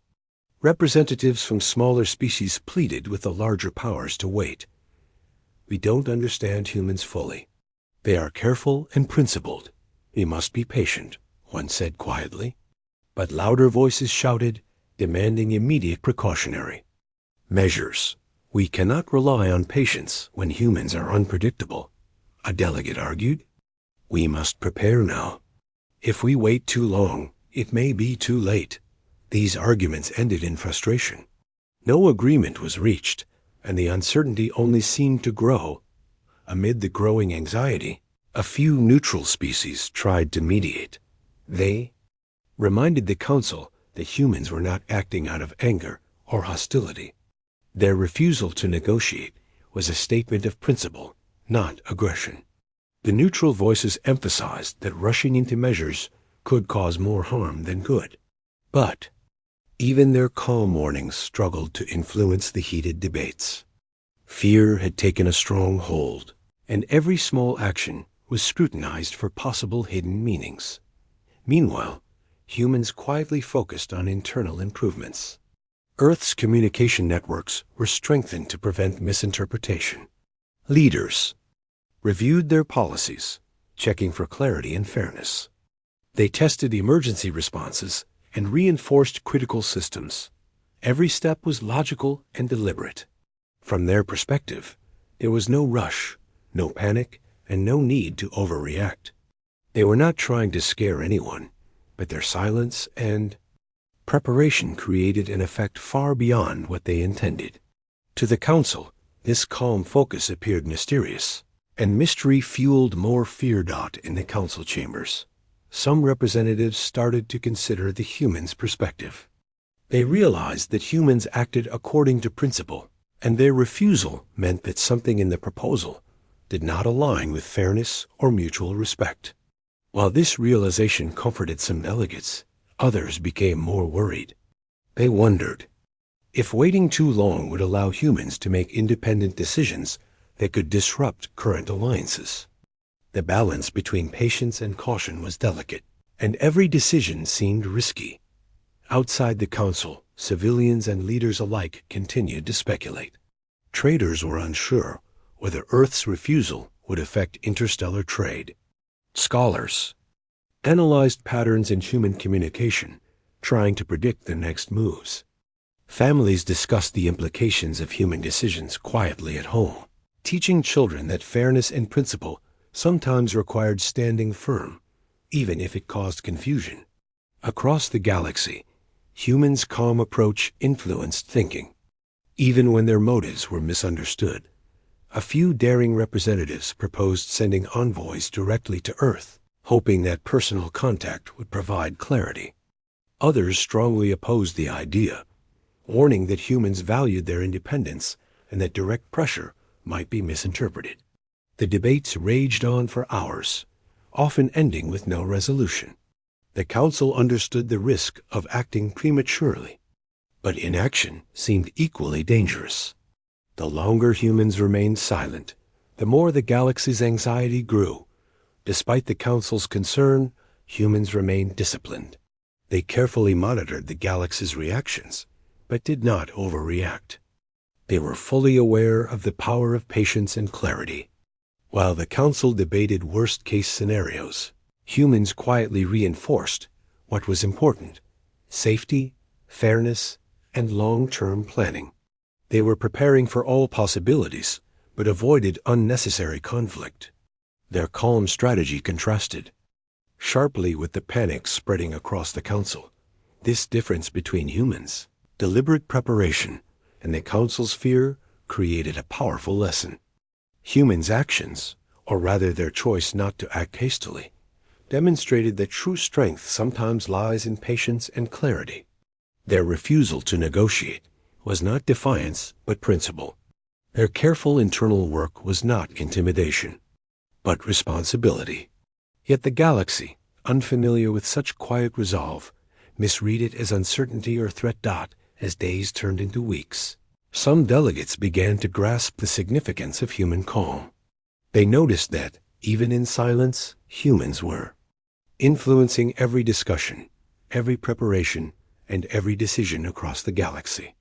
Representatives from smaller species pleaded with the larger powers to wait. We don't understand humans fully. They are careful and principled. We must be patient, one said quietly. But louder voices shouted, demanding immediate precautionary measures. We cannot rely on patience when humans are unpredictable, a delegate argued. We must prepare now. If we wait too long, it may be too late. These arguments ended in frustration. No agreement was reached, and the uncertainty only seemed to grow. Amid the growing anxiety, a few neutral species tried to mediate. They reminded the Council that humans were not acting out of anger or hostility. Their refusal to negotiate was a statement of principle, not aggression. The neutral voices emphasized that rushing into measures could cause more harm than good. But even their calm warnings struggled to influence the heated debates. Fear had taken a strong hold, and every small action was scrutinized for possible hidden meanings. Meanwhile, humans quietly focused on internal improvements. Earth's communication networks were strengthened to prevent misinterpretation. Leaders reviewed their policies, checking for clarity and fairness. They tested emergency responses and reinforced critical systems. Every step was logical and deliberate. From their perspective, there was no rush, no panic, and no need to overreact. They were not trying to scare anyone, but their silence and preparation created an effect far beyond what they intended. To the Council, this calm focus appeared mysterious, and mystery fueled more fear in the council chambers. Some representatives started to consider the humans' perspective. They realized that humans acted according to principle, and their refusal meant that something in the proposal did not align with fairness or mutual respect. While this realization comforted some delegates, others became more worried. They wondered if waiting too long would allow humans to make independent decisions that could disrupt current alliances. The balance between patience and caution was delicate, and every decision seemed risky. Outside the council, civilians and leaders alike continued to speculate. Traders were unsure whether Earth's refusal would affect interstellar trade. Scholars analyzed patterns in human communication, trying to predict their next moves. Families discussed the implications of human decisions quietly at home, teaching children that fairness and principle sometimes required standing firm, even if it caused confusion. Across the galaxy, humans' calm approach influenced thinking. Even when their motives were misunderstood, a few daring representatives proposed sending envoys directly to Earth, hoping that personal contact would provide clarity. Others strongly opposed the idea, warning that humans valued their independence and that direct pressure might be misinterpreted. The debates raged on for hours, often ending with no resolution. The council understood the risk of acting prematurely, but inaction seemed equally dangerous. The longer humans remained silent, the more the galaxy's anxiety grew. Despite the Council's concern, humans remained disciplined. They carefully monitored the galaxy's reactions, but did not overreact. They were fully aware of the power of patience and clarity. While the Council debated worst-case scenarios, humans quietly reinforced what was important: safety, fairness, and long-term planning. They were preparing for all possibilities, but avoided unnecessary conflict. Their calm strategy contrasted sharply with the panic spreading across the Council. This difference between humans' deliberate preparation and the Council's fear created a powerful lesson. Humans' actions, or rather their choice not to act hastily, demonstrated that true strength sometimes lies in patience and clarity. Their refusal to negotiate was not defiance but principle. Their careful internal work was not intimidation, but responsibility. Yet the galaxy, unfamiliar with such quiet resolve, misread it as uncertainty or threat. As days turned into weeks, some delegates began to grasp the significance of human calm. They noticed that, even in silence, humans were influencing every discussion, every preparation, and every decision across the galaxy.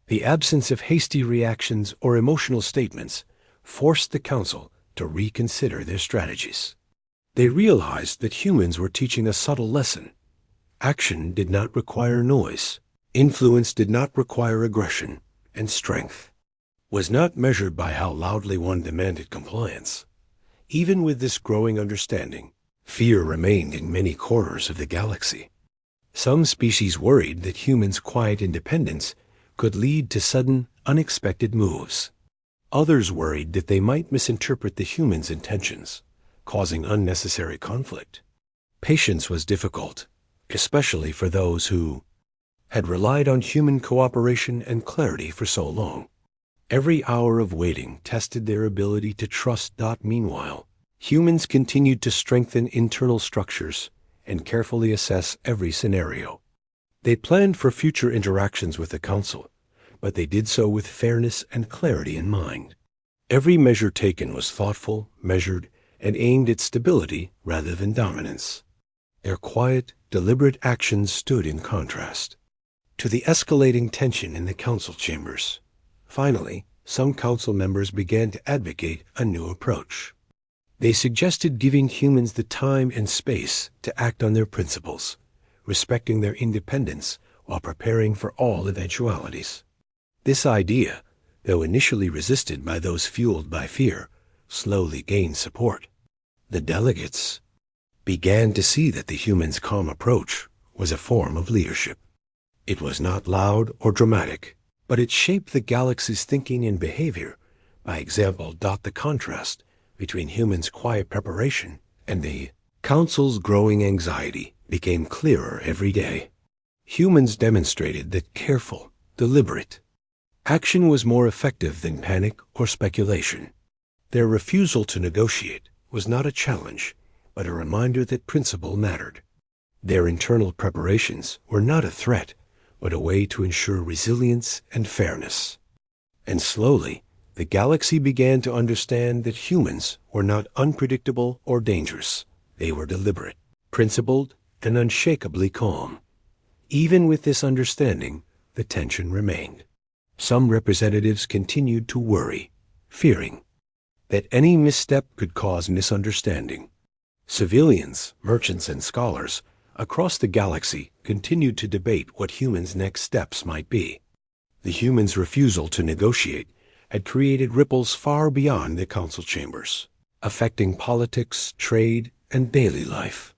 The absence of hasty reactions or emotional statements forced the Council to reconsider their strategies. They realized that humans were teaching a subtle lesson. Action did not require noise. Influence did not require aggression, and strength was not measured by how loudly one demanded compliance. Even with this growing understanding, fear remained in many corners of the galaxy. Some species worried that humans' quiet independence could lead to sudden, unexpected moves. Others worried that they might misinterpret the humans' intentions, causing unnecessary conflict. Patience was difficult, especially for those who had relied on human cooperation and clarity for so long. Every hour of waiting tested their ability to trust. Meanwhile, humans continued to strengthen internal structures and carefully assess every scenario. They planned for future interactions with the Council, but they did so with fairness and clarity in mind. Every measure taken was thoughtful, measured, and aimed at stability rather than dominance. Their quiet, deliberate actions stood in contrast to the escalating tension in the Council chambers. Finally, some Council members began to advocate a new approach. They suggested giving humans the time and space to act on their principles, respecting their independence while preparing for all eventualities. This idea, though initially resisted by those fueled by fear, slowly gained support. The delegates began to see that the humans' calm approach was a form of leadership. It was not loud or dramatic, but it shaped the galaxy's thinking and behavior by example. The contrast between humans' quiet preparation and the Council's growing anxiety became clearer every day. Humans demonstrated that careful, deliberate action was more effective than panic or speculation. Their refusal to negotiate was not a challenge, but a reminder that principle mattered. Their internal preparations were not a threat, but a way to ensure resilience and fairness. And slowly, the galaxy began to understand that humans were not unpredictable or dangerous. They were deliberate, principled, and unshakably calm. Even with this understanding, the tension remained. Some representatives continued to worry, fearing that any misstep could cause misunderstanding. Civilians, merchants, and scholars across the galaxy continued to debate what humans' next steps might be. The humans' refusal to negotiate had created ripples far beyond the Council chambers, affecting politics, trade, and daily life.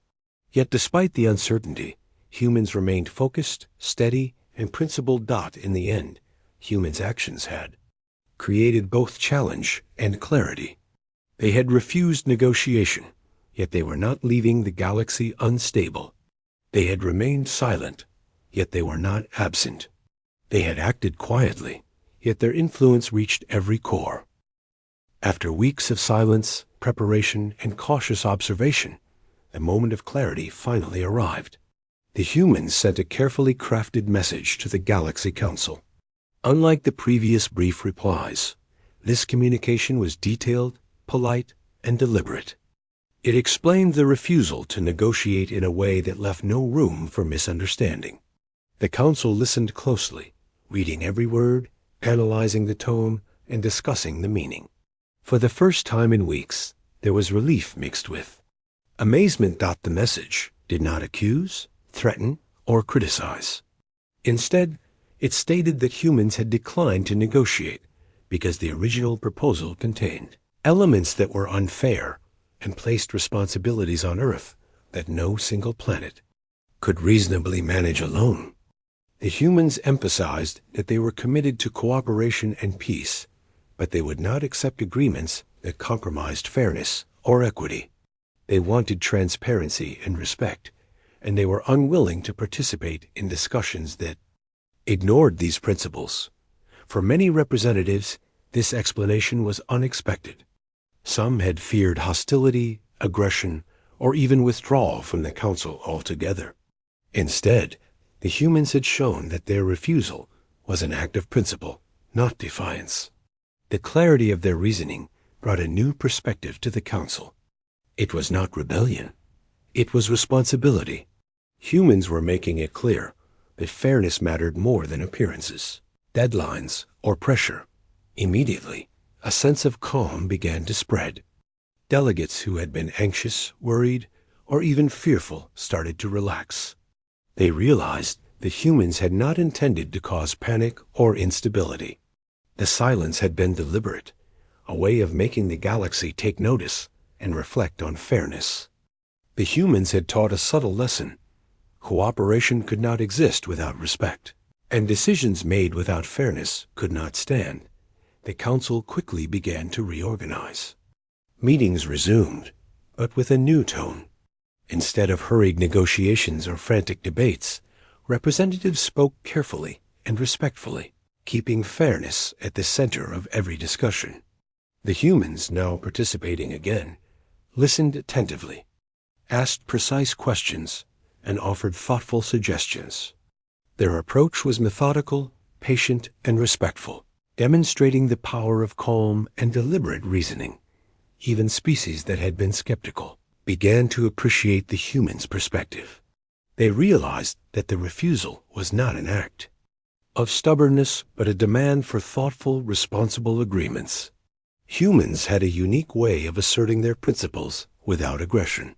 Yet despite the uncertainty, humans remained focused, steady, and principled. In the end, humans' actions had created both challenge and clarity. They had refused negotiation, yet they were not leaving the galaxy unstable. They had remained silent, yet they were not absent. They had acted quietly, yet their influence reached every core. After weeks of silence, preparation, and cautious observation, the moment of clarity finally arrived. The humans sent a carefully crafted message to the Galaxy Council. Unlike the previous brief replies, this communication was detailed, polite, and deliberate. It explained the refusal to negotiate in a way that left no room for misunderstanding. The council listened closely, reading every word, analyzing the tone, and discussing the meaning. For the first time in weeks, there was relief mixed with amazement. The message did not accuse, threaten, or criticize. Instead, it stated that humans had declined to negotiate because the original proposal contained elements that were unfair and placed responsibilities on Earth that no single planet could reasonably manage alone. The humans emphasized that they were committed to cooperation and peace, but they would not accept agreements that compromised fairness or equity. They wanted transparency and respect, and they were unwilling to participate in discussions that ignored these principles. For many representatives, this explanation was unexpected. Some had feared hostility, aggression, or even withdrawal from the council altogether. Instead, the humans had shown that their refusal was an act of principle, not defiance. The clarity of their reasoning brought a new perspective to the council. It was not rebellion. It was responsibility. Humans were making it clear that fairness mattered more than appearances, deadlines, or pressure. Immediately, a sense of calm began to spread. Delegates who had been anxious, worried, or even fearful started to relax. They realized that humans had not intended to cause panic or instability. The silence had been deliberate, a way of making the galaxy take notice and reflect on fairness. The humans had taught a subtle lesson. Cooperation could not exist without respect, and decisions made without fairness could not stand. The council quickly began to reorganize. Meetings resumed, but with a new tone. Instead of hurried negotiations or frantic debates, representatives spoke carefully and respectfully, keeping fairness at the center of every discussion. The humans, now participating again, listened attentively, asked precise questions, and offered thoughtful suggestions. Their approach was methodical, patient, and respectful, demonstrating the power of calm and deliberate reasoning. Even species that had been skeptical began to appreciate the human's perspective. They realized that the refusal was not an act of stubbornness, but a demand for thoughtful, responsible agreements. Humans had a unique way of asserting their principles without aggression.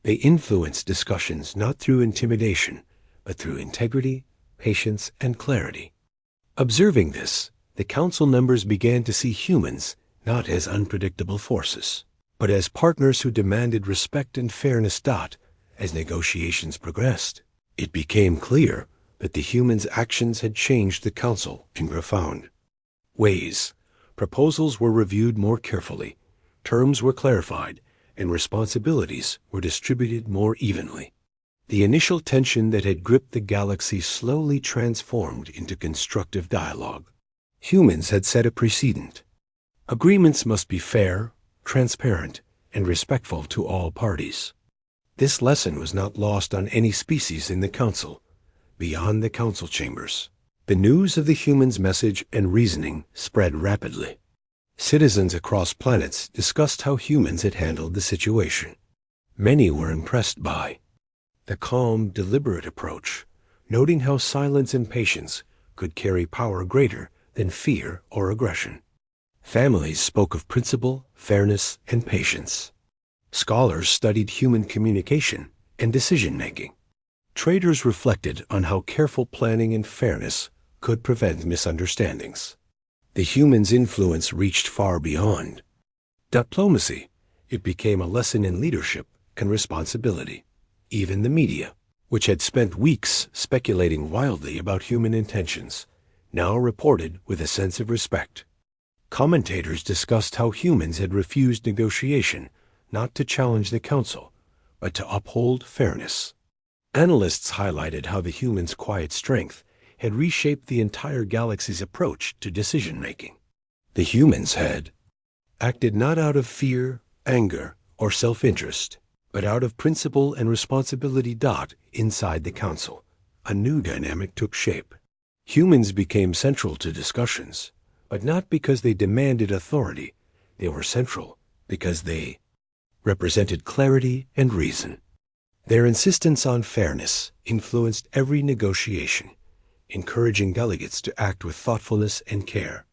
They influenced discussions not through intimidation, but through integrity, patience, and clarity. Observing this, the council members began to see humans not as unpredictable forces, but as partners who demanded respect and fairness. As negotiations progressed, it became clear that the humans' actions had changed the council in profound ways. Proposals were reviewed more carefully, terms were clarified, and responsibilities were distributed more evenly. The initial tension that had gripped the galaxy slowly transformed into constructive dialogue. Humans had set a precedent. Agreements must be fair, transparent, and respectful to all parties. This lesson was not lost on any species in the council. Beyond the council chambers, the news of the humans' message and reasoning spread rapidly. Citizens across planets discussed how humans had handled the situation. Many were impressed by the calm, deliberate approach, noting how silence and patience could carry power greater than fear or aggression. Families spoke of principle, fairness, and patience. Scholars studied human communication and decision-making. Traders reflected on how careful planning and fairness could prevent misunderstandings. The humans' influence reached far beyond diplomacy. It became a lesson in leadership and responsibility. Even the media, which had spent weeks speculating wildly about human intentions, now reported with a sense of respect. Commentators discussed how humans had refused negotiation, not to challenge the council, but to uphold fairness. Analysts highlighted how the humans' quiet strength had reshaped the entire galaxy's approach to decision-making. The humans had acted not out of fear, anger, or self-interest, but out of principle and responsibility. Inside the council, a new dynamic took shape. Humans became central to discussions, but not because they demanded authority. They were central because they represented clarity and reason. Their insistence on fairness influenced every negotiation, encouraging delegates to act with thoughtfulness and care.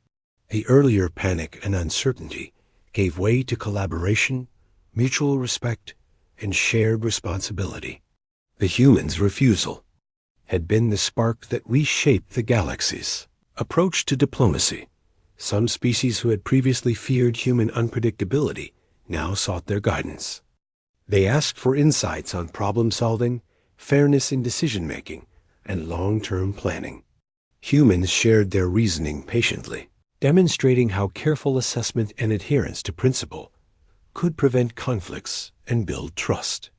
The earlier panic and uncertainty gave way to collaboration, mutual respect, and shared responsibility. The humans' refusal had been the spark that reshaped the galaxy's approach to diplomacy. Some species who had previously feared human unpredictability now sought their guidance. They asked for insights on problem-solving, fairness in decision-making, and long-term planning. Humans shared their reasoning patiently, demonstrating how careful assessment and adherence to principle could prevent conflicts and build trust.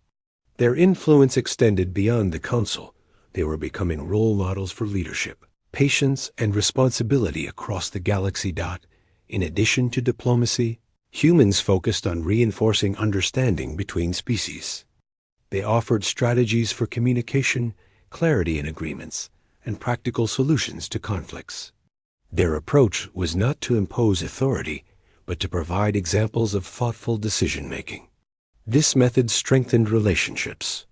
Their influence extended beyond the Council. They were becoming role models for leadership, patience, and responsibility across the galaxy. In addition to diplomacy, humans focused on reinforcing understanding between species. They offered strategies for communication, clarity in agreements, and practical solutions to conflicts. Their approach was not to impose authority, but to provide examples of thoughtful decision-making. This method strengthened relationships,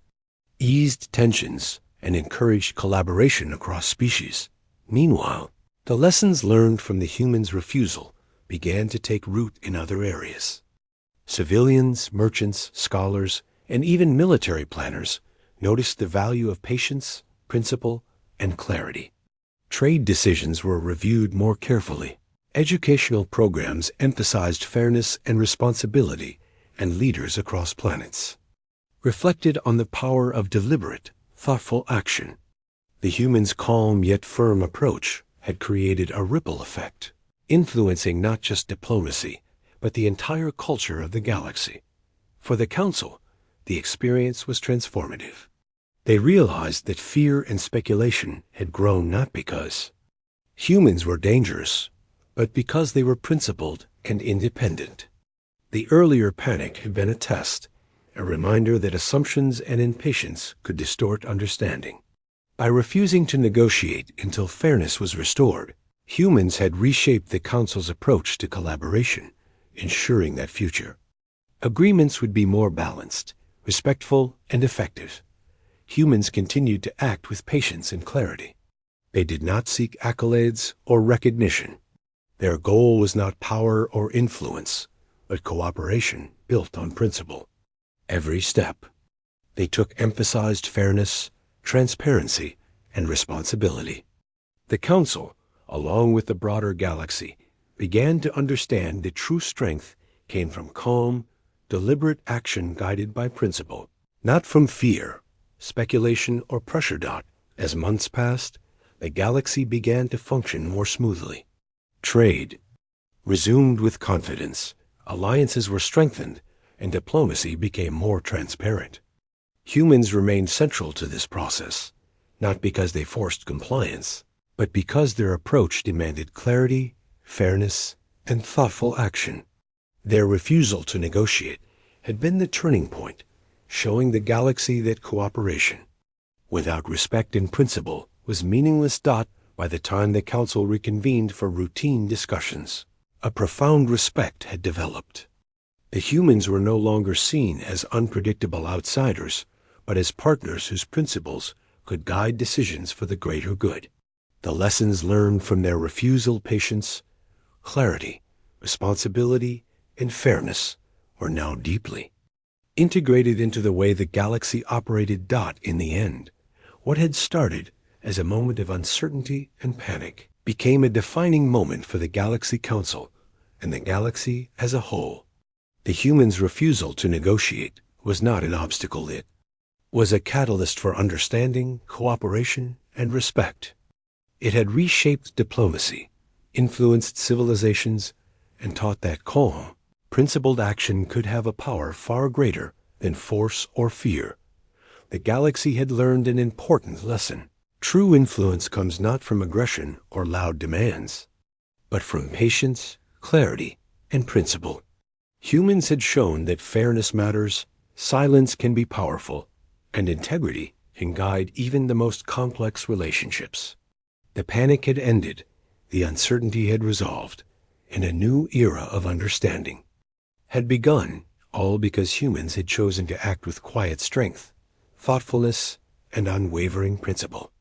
eased tensions, and encouraged collaboration across species. Meanwhile, the lessons learned from the humans' refusal began to take root in other areas. Civilians, merchants, scholars, and even military planners noticed the value of patience, principle, and clarity. Trade decisions were reviewed more carefully. Educational programs emphasized fairness and responsibility, and leaders across planets reflected on the power of deliberate, thoughtful action. The humans' calm yet firm approach had created a ripple effect, influencing not just diplomacy, but the entire culture of the galaxy. For the Council, the experience was transformative. They realized that fear and speculation had grown not because humans were dangerous, but because they were principled and independent. The earlier panic had been a test, a reminder that assumptions and impatience could distort understanding. By refusing to negotiate until fairness was restored, humans had reshaped the Council's approach to collaboration, ensuring that future agreements would be more balanced, respectful, and effective. Humans continued to act with patience and clarity. They did not seek accolades or recognition. Their goal was not power or influence, but cooperation built on principle. Every step they took emphasized fairness, transparency, and responsibility. The Council, along with the broader galaxy, began to understand that true strength came from calm, deliberate action guided by principle, not from fear, speculation, or pressure. As months passed, the galaxy began to function more smoothly. Trade resumed with confidence, alliances were strengthened, and diplomacy became more transparent. Humans remained central to this process, not because they forced compliance, but because their approach demanded clarity, fairness, and thoughtful action. Their refusal to negotiate had been the turning point, showing the galaxy that cooperation, without respect and principle, was meaningless. By the time the Council reconvened for routine discussions, a profound respect had developed. The humans were no longer seen as unpredictable outsiders, but as partners whose principles could guide decisions for the greater good. The lessons learned from their refusal, patience, clarity, responsibility, and fairness were now deeply integrated into the way the galaxy operated. In the end, what had started as a moment of uncertainty and panic became a defining moment for the Galaxy Council and the galaxy as a whole. The humans' refusal to negotiate was not an obstacle. It was a catalyst for understanding, cooperation, and respect. It had reshaped diplomacy, influenced civilizations, and taught that calm, principled action could have a power far greater than force or fear. The galaxy had learned an important lesson. True influence comes not from aggression or loud demands, but from patience, clarity, and principle. Humans had shown that fairness matters, silence can be powerful, and integrity can guide even the most complex relationships. The panic had ended, the uncertainty had resolved, and a new era of understanding had begun, all because humans had chosen to act with quiet strength, thoughtfulness, and unwavering principle.